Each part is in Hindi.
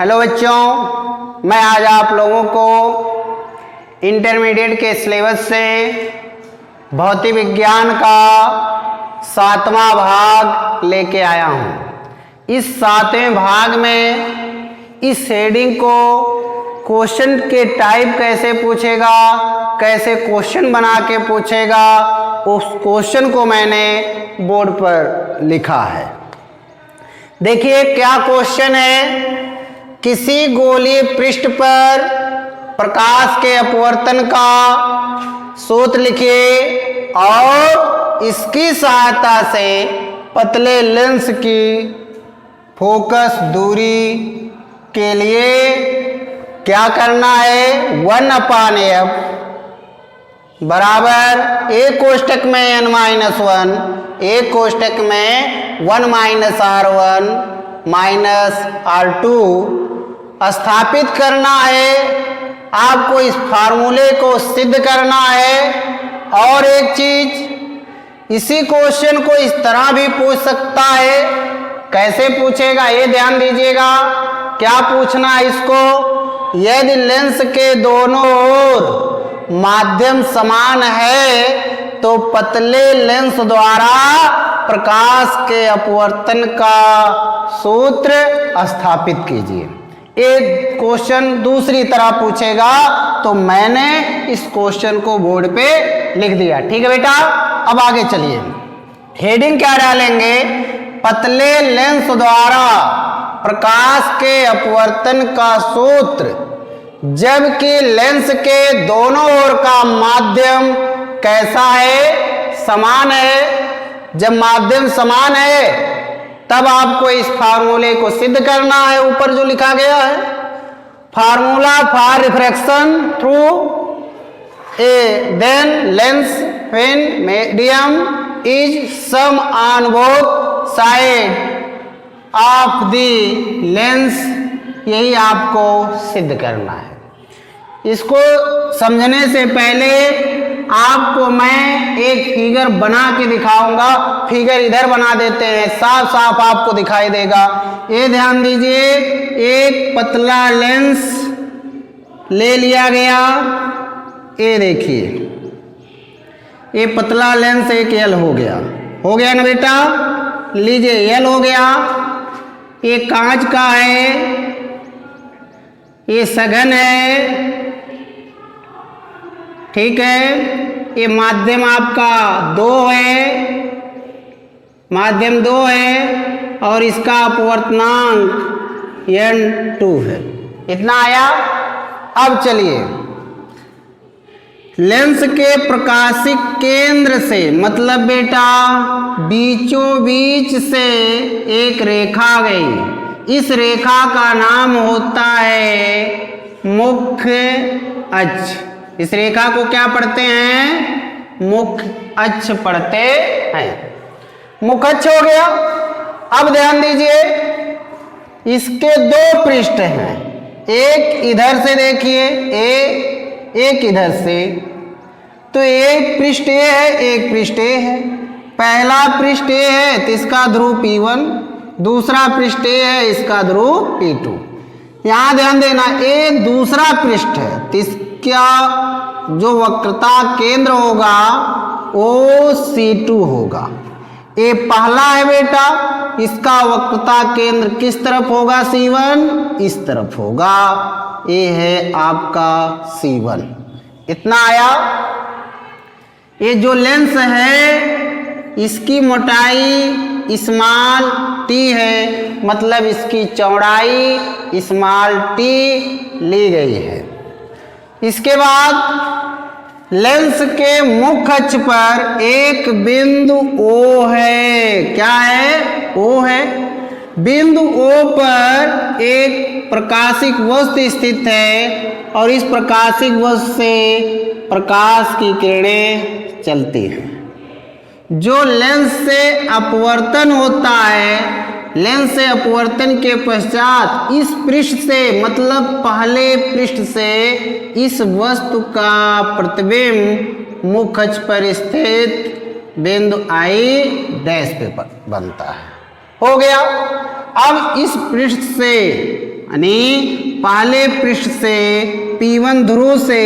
हेलो बच्चों, मैं आज आप लोगों को इंटरमीडिएट के सिलेबस से भौतिक विज्ञान का 7वां भाग लेके आया हूँ। इस 7वें भाग में इस हेडिंग को क्वेश्चन के टाइप कैसे पूछेगा, कैसे क्वेश्चन बना के पूछेगा, उस क्वेश्चन को मैंने बोर्ड पर लिखा है। देखिए क्या क्वेश्चन है। किसी गोलीय पृष्ठ पर प्रकाश के अपवर्तन का सूत्र लिखिए और इसकी सहायता से पतले लेंस की फोकस दूरी के लिए क्या करना है। 1/f बराबर एक कोष्टक में n-1, एक कोष्टक में 1 - r1 - r2 स्थापित करना है। आपको इस फार्मूले को सिद्ध करना है। और एक चीज, इसी क्वेश्चन को इस तरह भी पूछ सकता है। कैसे पूछेगा ये ध्यान दीजिएगा। क्या पूछना है इसको, यदि लेंस के दोनों ओर माध्यम समान है तो पतले लेंस द्वारा प्रकाश के अपवर्तन का सूत्र स्थापित कीजिए। एक क्वेश्चन दूसरी तरह पूछेगा तो मैंने इस क्वेश्चन को बोर्ड पे लिख दिया। ठीक है बेटा, अब आगे चलिए। हेडिंग क्या डालेंगे, पतले लेंस द्वारा प्रकाश के अपवर्तन का सूत्र। जबकि लेंस के दोनों ओर का माध्यम कैसा है, समान है। जब माध्यम समान है तब आपको इस फार्मूले को सिद्ध करना है। ऊपर जो लिखा गया है, formula for refraction through a thin lens when medium is same on both side of the lens, यही आपको सिद्ध करना है। इसको समझने से पहले आपको मैं एक फिगर बना के दिखाऊंगा। फिगर इधर बना देते हैं, साफ साफ आपको दिखाई देगा। ये ध्यान दीजिए, एक पतला लेंस ले लिया गया। ये देखिए, ये पतला लेंस एक एल हो गया ना बेटा। लीजिए एल हो गया। ये कांच का है, ये सघन है, ठीक है। ये माध्यम आपका 2 है, माध्यम 2 है और इसका अपवर्तनांक n2 है। इतना आया। अब चलिए, लेंस के प्रकाशिक केंद्र से मतलब बेटा बीचों बीच से एक रेखा गई। इस रेखा का नाम होता है मुख्य अक्ष। इस रेखा को क्या पढ़ते हैं, मुख्य अक्ष पढ़ते हैं। मुख्य अक्ष हो गया। अब ध्यान दीजिए, इसके 2 पृष्ठ हैं। एक इधर से देखिए, एक इधर से। तो एक पृष्ठ ए है, एक पृष्ठ ए है। पहला पृष्ठ ए है तो इसका ध्रुव P1, दूसरा पृष्ठ ए है, इसका ध्रुव P2। यहां ध्यान देना, ए दूसरा पृष्ठ है तो इसका जो वक्रता केंद्र होगा वो C2 होगा। ये पहला है बेटा, इसका वक्रता केंद्र किस तरफ होगा, C1, इस तरफ होगा। ये है आपका C1। इतना आया। ये जो लेंस है इसकी मोटाई स्मॉल t है, मतलब इसकी चौड़ाई स्मॉल t ली गई है। इसके बाद लेंस के मुख्य अक्ष पर एक बिंदु O है। क्या है, O है। बिंदु O पर एक प्रकाशिक वस्तु स्थित है और इस प्रकाशिक वस्तु से प्रकाश की किरणें चलती हैं। जो लेंस से अपवर्तन होता है, लेंस से अपवर्तन के पश्चात इस पृष्ठ से मतलब पहले पृष्ठ से इस वस्तु का प्रतिबिंब मुख्य अक्ष पर स्थित बिंदु I' पे बनता है। हो गया। अब इस पृष्ठ से यानी पहले पृष्ठ से P1 ध्रुव से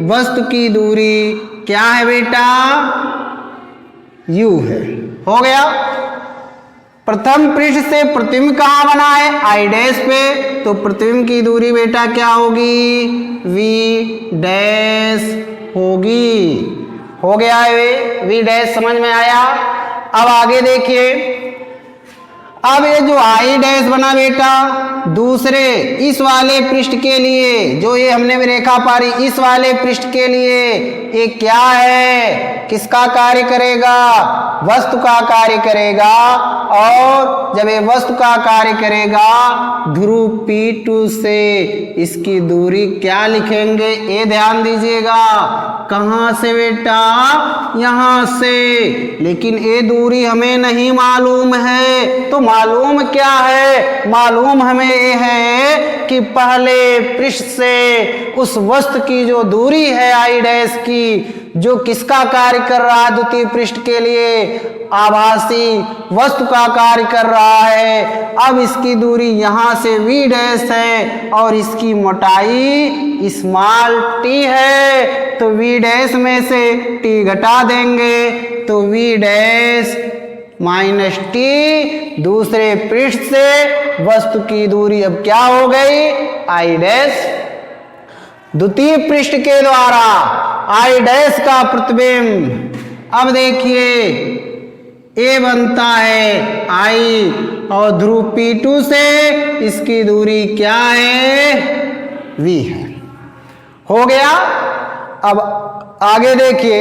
वस्तु की दूरी क्या है बेटा, u है। हो गया। प्रथम पृष्ठ से प्रतिबिंब कहाँ बना है, I डैश पे, तो प्रतिबिंब की दूरी बेटा क्या होगी, v डैश होगी। हो गया है, v डैश समझ में आया। अब आगे देखिए, अब ये जो I डैश बना बेटा दूसरे इस वाले पृष्ठ के लिए, जो ये हमने रेखा पारी इस वाले पृष्ठ के लिए, ये क्या है, किसका कार्य करेगा, वस्तु का कार्य करेगा। और जब ये वस्तु का कार्य करेगा ध्रुव P2 से इसकी दूरी क्या लिखेंगे, ये ध्यान दीजिएगा। कहां से बेटा, यहां से। लेकिन ये दूरी हमें नहीं मालूम है, तो मालूम क्या है, मालूम हमें ये है कि पहले पृष्ठ से उस वस्तु की जो दूरी है I डैश की, जो किसका कार्य कर रहा है, द्वितीय पृष्ठ के लिए आभासी वस्तु का कार्य कर रहा है। अब इसकी दूरी यहां से v डैश है और इसकी मोटाई स्मॉल t है, तो v डैश में से t घटा देंगे तो v डैश माइनस t। दूसरे पृष्ठ से वस्तु की दूरी अब क्या हो गई, I डैश। द्वितीय पृष्ठ के द्वारा I डैश का प्रतिबिंब, अब देखिए A बनता है I और ध्रुव P2 से इसकी दूरी क्या है, v है। हो गया। अब आगे देखिए,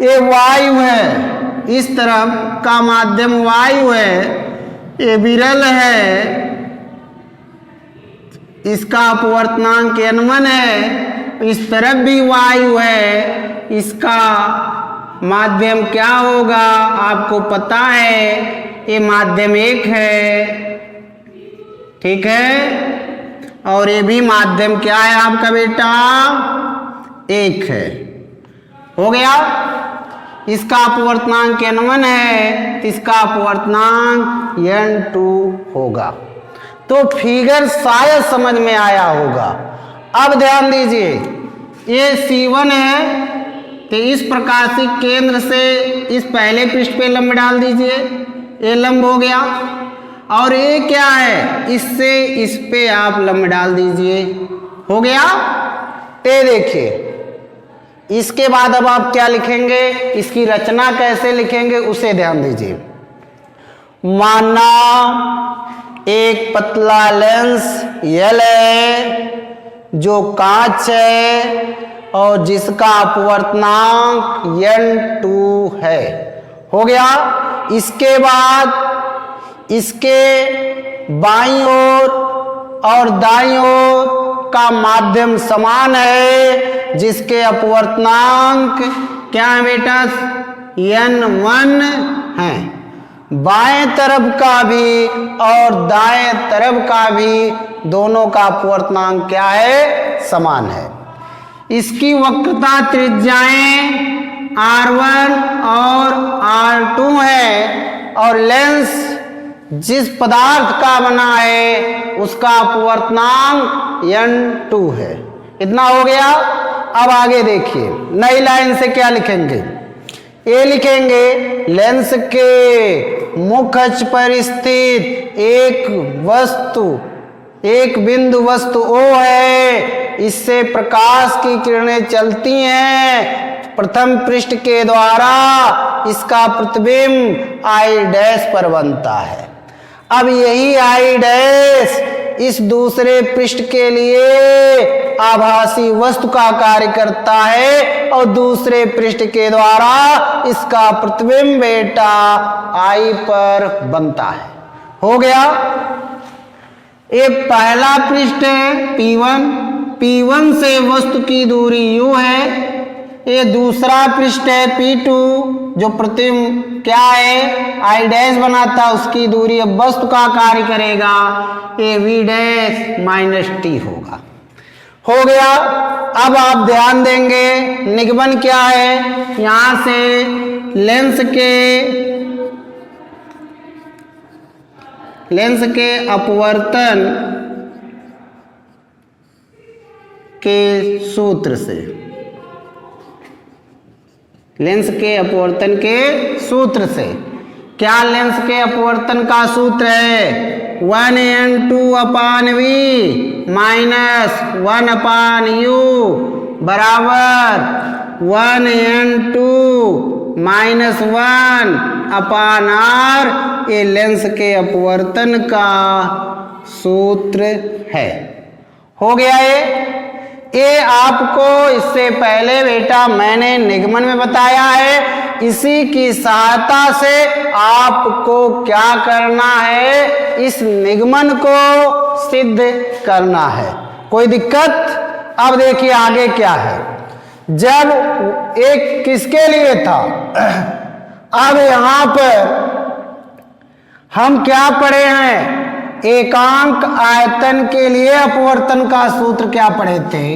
ये वायु है, इस तरफ का माध्यम वायु है, ये विरल है, इसका अपवर्तनांक n1 है। इस तरफ भी वायु है, इसका माध्यम क्या होगा आपको पता है, ये माध्यम 1 है, ठीक है। और ये भी माध्यम क्या है आपका बेटा, 1 है। हो गया। इसका अपवर्तनांक n1 है, इसका अपवर्तनांक n2 होगा। तो फिगर शायद समझ में आया होगा। अब ध्यान दीजिए, ये C1 है, तो इस प्रकाशिक केंद्र से इस पहले पृष्ठ पे लंब डाल दीजिए, ये लंब हो गया। और ये क्या है, इससे इस पे आप लंब डाल दीजिए, हो गया। ये देखिए, इसके बाद अब आप क्या लिखेंगे, इसकी रचना कैसे लिखेंगे उसे ध्यान दीजिए। माना एक पतला लेंस L है जो कांच है और जिसका अपवर्तनांक n2 है। हो गया। इसके बाद इसके बाईं ओर और दाईं ओर का माध्यम समान है, जिसके अपवर्तनांक क्या है बेटा, n1 है। बाएं तरफ का भी और दाएं तरफ का भी दोनों का अपवर्तनांक क्या है, समान है। इसकी वक्रता त्रिज्याएं R1 और R2 है और लेंस जिस पदार्थ का बना है उसका अपवर्तनांक n2 है। इतना हो गया। अब आगे देखिए, नई लाइन से क्या लिखेंगे, ये लिखेंगे लेंस के मुख्य अक्ष पर स्थित एक बिंदु वस्तु O है, इससे प्रकाश की किरणें चलती हैं। प्रथम पृष्ठ के द्वारा इसका प्रतिबिंब I डैश पर बनता है। अब यही I डैश इस दूसरे पृष्ठ के लिए आभासी वस्तु का कार्य करता है और दूसरे पृष्ठ के द्वारा इसका प्रतिबिंब बेटा I पर बनता है। हो गया। ये पहला पृष्ठ है P1 से वस्तु की दूरी u है। ये दूसरा पृष्ठ है P2 जो प्रतिबिंब क्या है I डैश बनाता, उसकी दूरी अब वस्तु का कार्य करेगा, ये v डैश माइनस t होगा। हो गया। अब आप ध्यान देंगे निगमन क्या है, यहां से लेंस के अपवर्तन के सूत्र से, लेंस के अपवर्तन के सूत्र से। क्या लेंस के अपवर्तन का सूत्र है? 1n2/v माइनस 1/u बराबर 1n2 माइनस 1/r। ये लेंस के अपवर्तन का सूत्र है। हो गया ये आपको इससे पहले बेटा मैंने निगमन में बताया है। इसी की सहायता से आपको क्या करना है? इस निगमन को सिद्ध करना है। कोई दिक्कत? अब देखिए आगे क्या है। जब एक किसके लिए था, अब यहां पर हम क्या पढ़े हैं? एकांक आयतन के लिए अपवर्तन का सूत्र क्या पढ़े थे?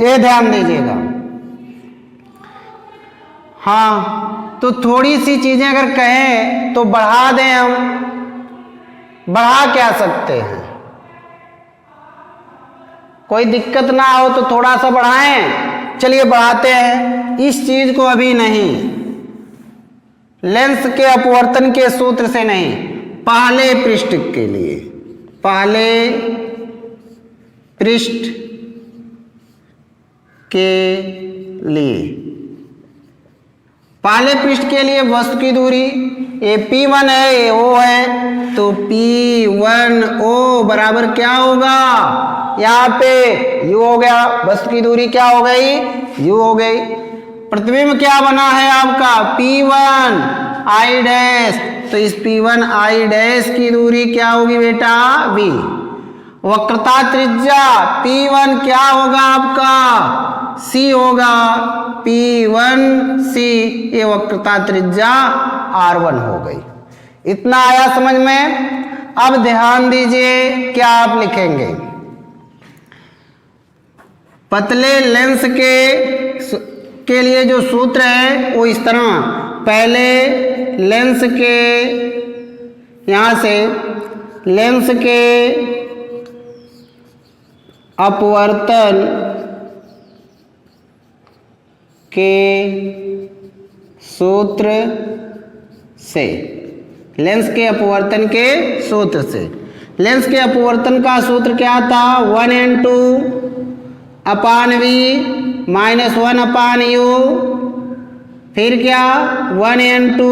ये ध्यान दीजिएगा। हाँ, तो थोड़ी सी चीजें अगर कहें तो बढ़ा दें, हम बढ़ा क्या सकते हैं? कोई दिक्कत ना हो तो थोड़ा सा बढ़ाएं। चलिए बढ़ाते हैं। इस चीज को अभी नहीं, लेंस के अपवर्तन के सूत्र से नहीं, पहले पृष्ठ के लिए, पहले पृष्ठ के लिए, पहले पृष्ठ के लिए वस्तु की दूरी ये P1 है, ये O है, तो P1O बराबर क्या होगा? यहाँ पे U हो गया, वस्तु की दूरी क्या हो गई? U हो गई। प्रतिबिंब क्या बना है आपका? P1 I', तो इस P1 I' की दूरी क्या होगी बेटा? V। वक्रता त्रिज्या P1 क्या होगा आपका? C होगा, P1C, ये वक्रता त्रिज्या R1 हो गई। इतना आया समझ में? अब ध्यान दीजिए क्या आप लिखेंगे। पतले लेंस के लिए जो सूत्र है वो इस तरह, पहले लेंस के, यहां से लेंस के अपवर्तन के सूत्र से, लेंस के अपवर्तन के सूत्र से, लेंस के अपवर्तन का सूत्र क्या था? 1n2/v माइनस 1/u, फिर क्या? 1n2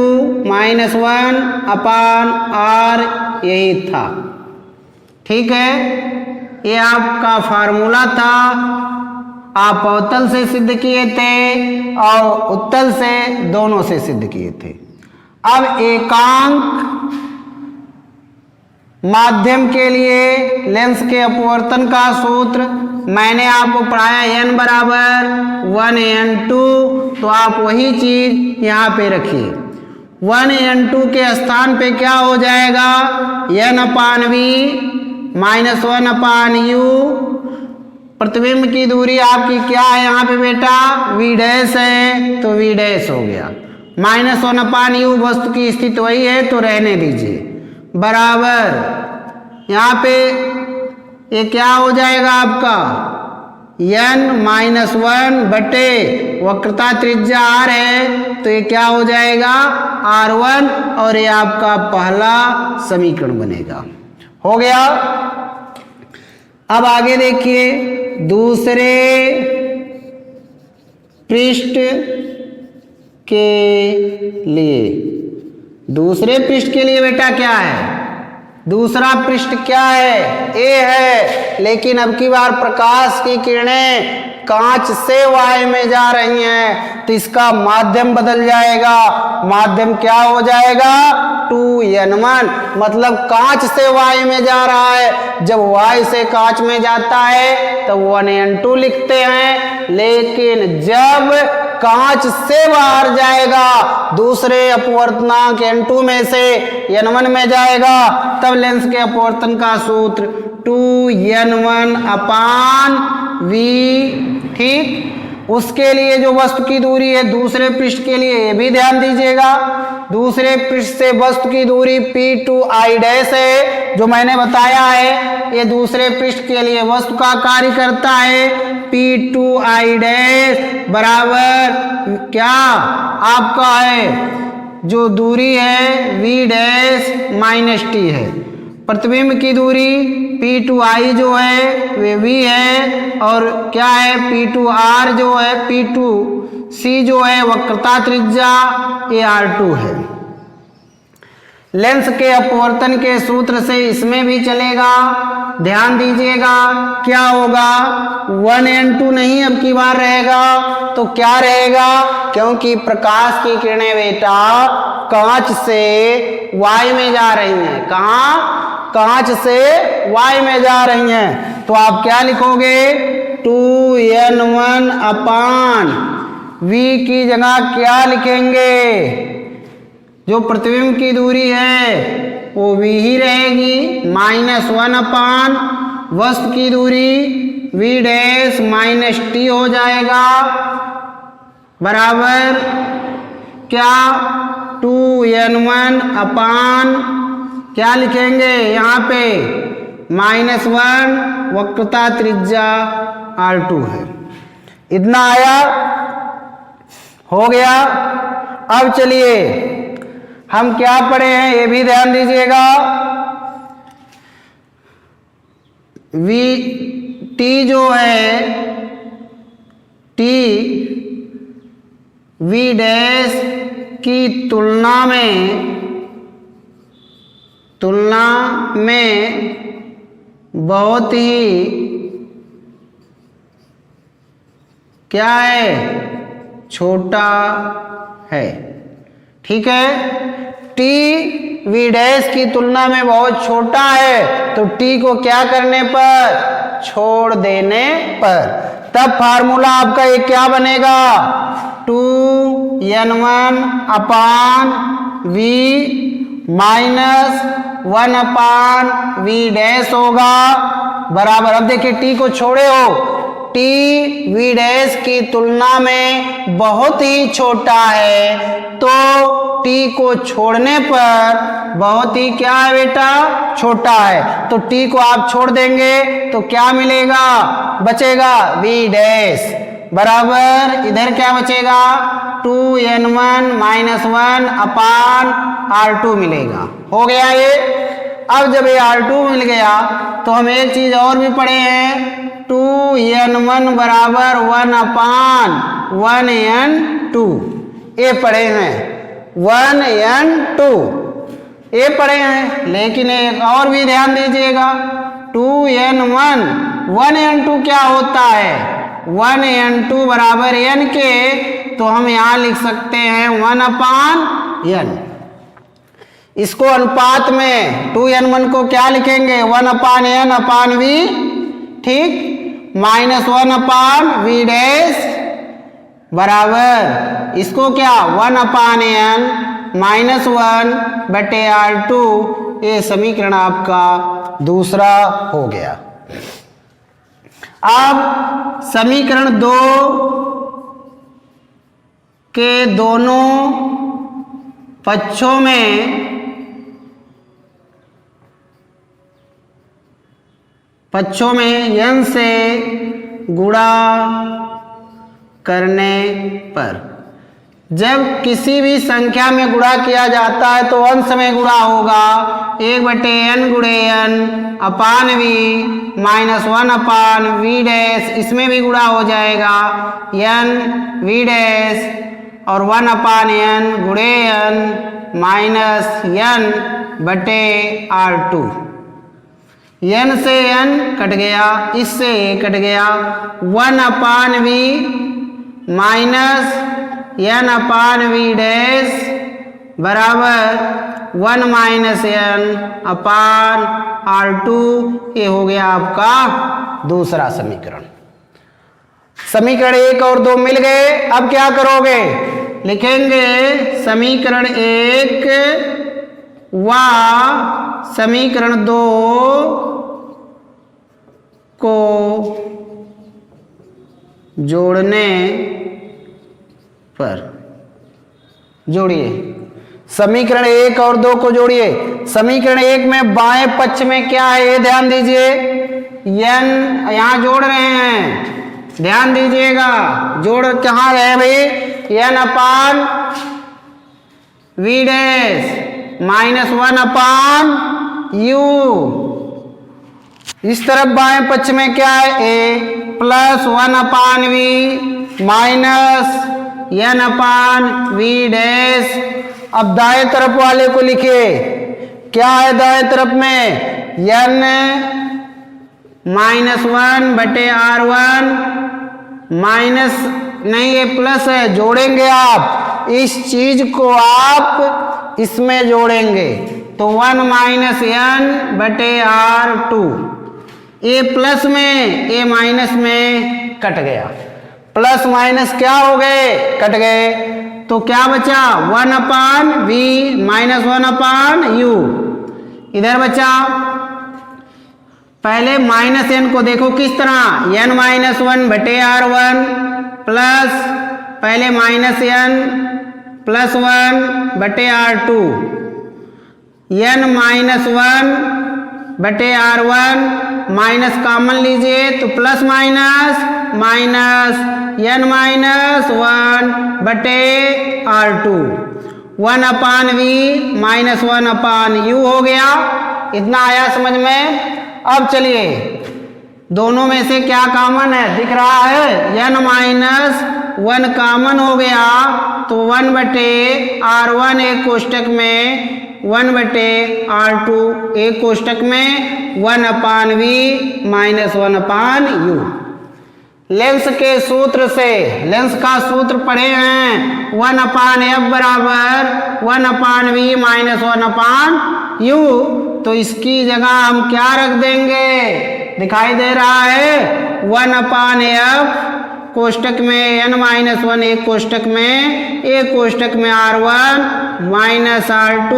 माइनस 1/r, यही था। ठीक है, ये आपका फार्मूला था। आप अवतल से सिद्ध किए थे और उत्तल से, दोनों से सिद्ध किए थे। अब एकांक माध्यम के लिए लेंस के अपवर्तन का सूत्र मैंने आपको पढ़ाया, n बराबर 1n2, तो आप वही चीज यहाँ पे रखिए। 1n2 के स्थान पे क्या हो जाएगा? n/v minus 1/u। प्रतिबिंब की दूरी आपकी क्या है यहाँ पे बेटा? v' है, तो v' हो गया। माइनस 1/u वस्तु की स्थिति वही है, तो रहने दीजिए, बराबर यहाँ पे ये क्या हो जाएगा आपका? n-1 बटे वक्रता त्रिज्या r है, तो ये क्या हो जाएगा? R1, और ये आपका पहला समीकरण बनेगा। हो गया। अब आगे देखिए, दूसरे पृष्ठ के लिए, दूसरे पृष्ठ के लिए बेटा क्या है? दूसरा पृष्ठ क्या है? A है, लेकिन अब की बार प्रकाश की किरणें कांच से वायु में जा रही हैं, तो इसका माध्यम बदल जाएगा। माध्यम क्या हो जाएगा? 2n1, मतलब कांच से वायु में जा रहा है। जब वायु से कांच में जाता है तो 1n2 लिखते हैं, लेकिन जब कांच से बाहर जाएगा, दूसरे अपवर्तनांक n2 में से n1 में जाएगा, तब लेंस के अपवर्तन का सूत्र 2n1/v। ठीक, उसके लिए जो वस्तु की दूरी है दूसरे पृष्ठ के लिए, ये भी ध्यान दीजिएगा। दूसरे पृष्ठ से वस्तु की दूरी P2i डैश है, जो मैंने बताया है ये दूसरे पृष्ठ के लिए वस्तु का कार्य करता है। P2i डैश बराबर क्या आपका है, जो दूरी है V डैश माइनस टी है। प्रतिबिंब की दूरी P2i जो है वे V है, और क्या है P2r जो है P2c जो है वक्रता त्रिज्या ये R2 है। लेंस के अपवर्तन के सूत्र से इसमें भी चलेगा, ध्यान दीजिएगा क्या होगा 1n2 नहीं अब की बार रहेगा, तो क्या रहेगा, क्योंकि प्रकाश की किरणें बेटा कांच से y में जा रही हैं, कहाँ, कांच से y में जा रही हैं, तो आप क्या लिखोगे 2n1 अपान v की जगह क्या लिखेंगे, जो प्रतिबिंब की दूरी है वो v ही रहेगी, -1 अपान वस्तु की दूरी v डैश माइनस टी हो जाएगा, बराबर क्या 2n1 अपान क्या लिखेंगे यहाँ पे -1 वक्रता त्रिज्या R2 है। इतना आया, हो गया। अब चलिए हम क्या पढ़े हैं ये भी ध्यान दीजिएगा। टी जो है टी V डैश की तुलना में बहुत ही क्या है, छोटा है, ठीक है। टी V डैश की तुलना में बहुत छोटा है, तो टी को क्या करने पर, छोड़ देने पर, तब फार्मूला आपका ये क्या बनेगा 2n1 अपान v -1 अपान v डैश होगा, बराबर। अब देखिए टी को छोड़े हो, टी V डैश की तुलना में बहुत ही छोटा है, तो टी को छोड़ने पर बहुत ही क्या है बेटा, छोटा है, तो टी को आप छोड़ देंगे तो क्या मिलेगा, बचेगा V डैश, बराबर इधर क्या बचेगा 2n1 -1 अपान R2 मिलेगा। हो गया ये। अब जब ये R2 मिल गया तो हम एक चीज और भी पढ़े हैं, 2n1 बराबर 1 अपान 1n2, ये पढ़े हैं 1n2, ये पढ़े हैं। लेकिन एक और भी ध्यान दीजिएगा, 2n1 1n2 क्या होता है, 1n2 बराबर n के, तो हम यहां लिख सकते हैं 1 अपान n। इसको अनुपात में 2n1 को क्या लिखेंगे 1 अपान n अपान v, ठीक, -1 अपान v डैश, बराबर इसको क्या 1 अपान n -1 बटे R2, ये समीकरण आपका दूसरा हो गया। अब समीकरण 2 के दोनों पक्षों में n से गुणा करने पर, जब किसी भी संख्या में गुणा किया जाता है तो अंश में गुणा होगा, 1/n गुणे n अपान v -1 अपान v डैश, इसमें भी गुणा हो जाएगा n v डैश और 1 अपान n गुणे n -n बटे R2। n से n कट गया, इससे ये कट गया, 1 अपान v -n अपान v डैश बराबर 1 -n अपान R2, ये हो गया आपका दूसरा समीकरण। समीकरण 1 और 2 मिल गए। अब क्या करोगे, लिखेंगे समीकरण 1 व समीकरण 2 को जोड़ने पर, जोड़िए समीकरण 1 और 2 को जोड़िए। समीकरण 1 में बाएं पक्ष में क्या है ये ध्यान दीजिए, n यहां जोड़ रहे हैं, ध्यान दीजिएगा। जोड़ कहां है भाई, n अपान v डैश माइनस 1 अपान u। इस तरफ बाएं पक्ष में क्या है, a plus 1 upon v minus n upon v dash. अब दाएं तरफ वाले को लिखिए, क्या है दाएं तरफ में, n माइनस 1 बटे R1 माइनस नहीं ये प्लस है, जोड़ेंगे आप इस चीज को, आप इसमें जोड़ेंगे तो 1 माइनस n बटे R2। ए प्लस में ए माइनस में कट गया, प्लस माइनस क्या हो गए, कट गए, तो क्या बचा 1 अपान v माइनस 1 अपान u। इधर बचा, पहले माइनस n को देखो किस तरह, n माइनस 1 बटे R1 प्लस पहले माइनस n प्लस 1 बटे R2, n माइनस 1 बटे R1 माइनस कॉमन लीजिए तो plus minus minus n minus 1 बटे R2, 1 अपान v माइनस 1 अपान u हो गया। इतना आया समझ में। अब चलिए दोनों में से क्या कॉमन है, दिख रहा है n माइनस 1 कॉमन हो गया तो 1 बटे R1 एक कोष्टक में, 1 बटे R2 एक कोष्टक में, 1 अपान v माइनस 1 अपान u। लेंस के सूत्र से, लेंस का सूत्र पढ़े हैं, 1 अपान f बराबर 1 अपान v माइनस 1 अपान u। तो इसकी जगह हम क्या रख देंगे, दिखाई दे रहा है 1 अपान f कोष्टक में n माइनस 1 एक कोष्टक में, एक कोष्टक में R1 माइनस R2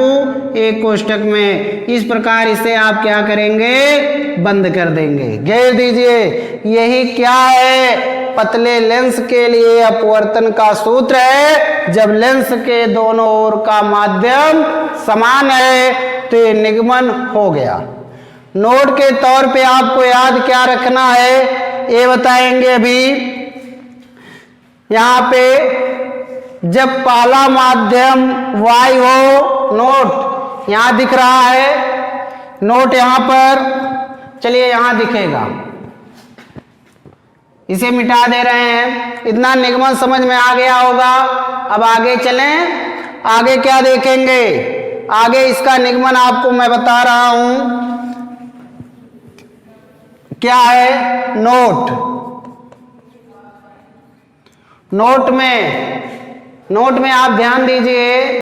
एक कोष्टक में। इस प्रकार इसे आप क्या करेंगे, बंद कर देंगे, घेर दीजिए। यही क्या है, पतले लेंस के लिए अपवर्तन का सूत्र है। जब लेंस के दोनों ओर का माध्यम समान है तो ये निगमन हो गया। नोट के तौर पे आपको याद क्या रखना है ये बताएंगे अभी। यहाँ पे जब पहला माध्यम y हो, नोट यहाँ दिख रहा है, नोट यहाँ पर, चलिए यहाँ दिखेगा, इसे मिटा दे रहे हैं। इतना निगमन समझ में आ गया होगा। अब आगे चलें, आगे क्या देखेंगे, आगे इसका निगमन आपको मैं बता रहा हूं क्या है। नोट, नोट में आप ध्यान दीजिए,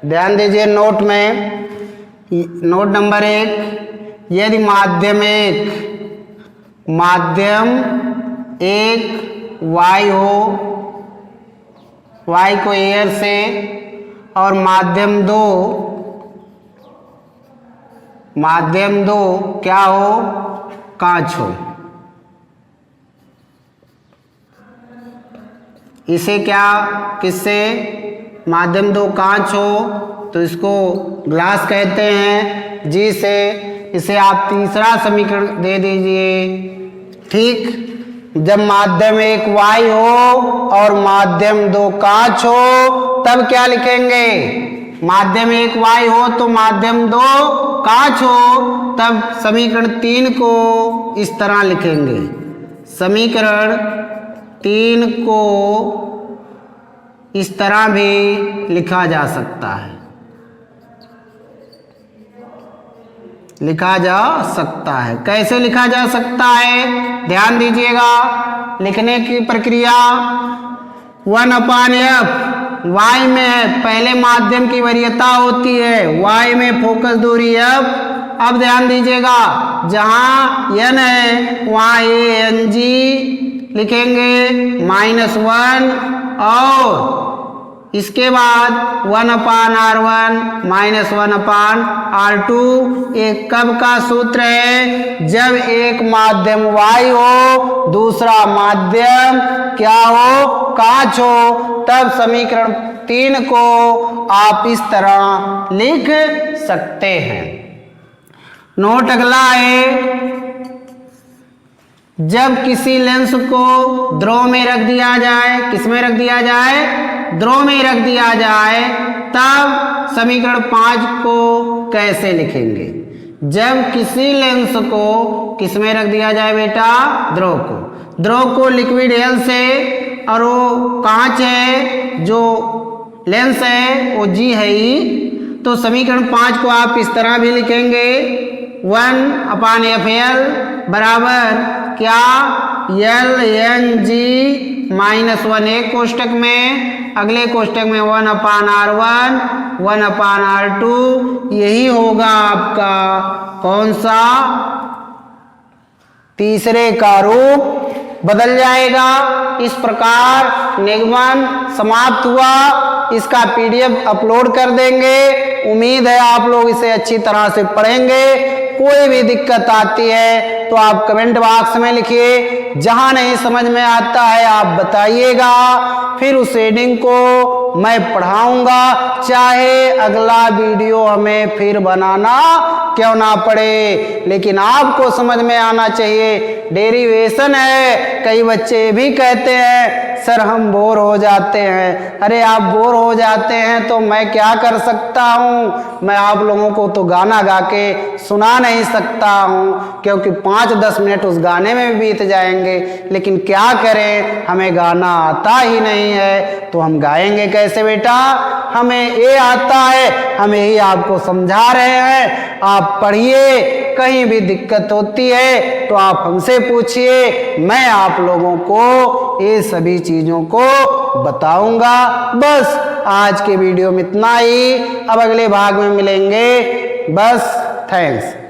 ध्यान दीजिए। नोट में, नोट नंबर 1, यदि माध्यम एक y हो, y को एयर से, और माध्यम 2 क्या हो, कांच हो, इसे क्या, किससे, माध्यम 2 कांच हो तो इसको ग्लास कहते हैं, जी से। इसे आप तीसरा समीकरण दे दीजिए। ठीक, जब माध्यम 1 y हो और माध्यम 2 कांच हो तब क्या लिखेंगे, माध्यम 1 y हो तो माध्यम 2 कांच हो, तब समीकरण 3 को इस तरह लिखेंगे। समीकरण 3 को इस तरह भी लिखा जा सकता है, लिखा जा सकता है। कैसे लिखा जा सकता है, ध्यान दीजिएगा। लिखने की प्रक्रिया 1 अपान f y में है, पहले माध्यम की वरीयता होती है, y में फोकस दूरी f। अब ध्यान दीजिएगा, जहां n है वहां a n g लिखेंगे -1 और इसके बाद 1/R1 माइनस 1/R2। एक कब का सूत्र है? जब एक माध्यम y हो, दूसरा माध्यम क्या हो? कांच हो, तब समीकरण 3 को आप इस तरह लिख सकते हैं। नोट अगला है, जब किसी लेंस को ध्रुव में रख दिया जाए, किस में रख दिया जाए? ध्रुव में रख दिया जाए, तब समीकरण 5 को कैसे लिखेंगे? जब किसी लेंस को किस में रख दिया जाए बेटा? ध्रुव को। ध्रुव को लिक्विड हेल से, और वो कांच है, जो लेंस है वो G है ही, तो समीकरण 5 को आप इस तरह भी लिखेंगे 1/FL बराबर क्या? LNG माइनस 1 एक कोष्टक में, अगले कोष्टक में 1/R1 1/R2। यही होगा आपका कौन सा? तीसरे का रूप बदल जाएगा। इस प्रकार निगमन समाप्त हुआ। इसका PDF अपलोड कर देंगे। उम्मीद है आप लोग इसे अच्छी तरह से पढ़ेंगे। कोई भी दिक्कत आती है तो आप कमेंट बॉक्स में लिखिए। जहां नहीं समझ में आता है आप बताइएगा, फिर उस रीडिंग को मैं पढ़ाऊंगा, चाहे अगला वीडियो हमें फिर बनाना क्यों ना पड़े, लेकिन आपको समझ में आना चाहिए। डेरिवेशन है, कई बच्चे भी कहते हैं सर हम बोर हो जाते हैं। अरे आप बोर हो जाते हैं तो मैं क्या कर सकता हूँ? मैं आप लोगों को तो गाना गा के सुना नहीं सकता हूँ, क्योंकि 5-10 मिनट उस गाने में भी बीत जाएंगे। लेकिन क्या करें, हमें गाना आता ही नहीं है, तो हम गाएंगे कैसे बेटा? हमें ये आता है, हम यही आपको समझा रहे हैं। आप पढ़िए, कहीं भी दिक्कत होती है तो आप हमसे पूछिए, मैं आप लोगों को ये सभी चीज़ों को बताऊंगा। बस आज के वीडियो में इतना ही, अब अगले भाग में मिलेंगे। बस थैंक्स।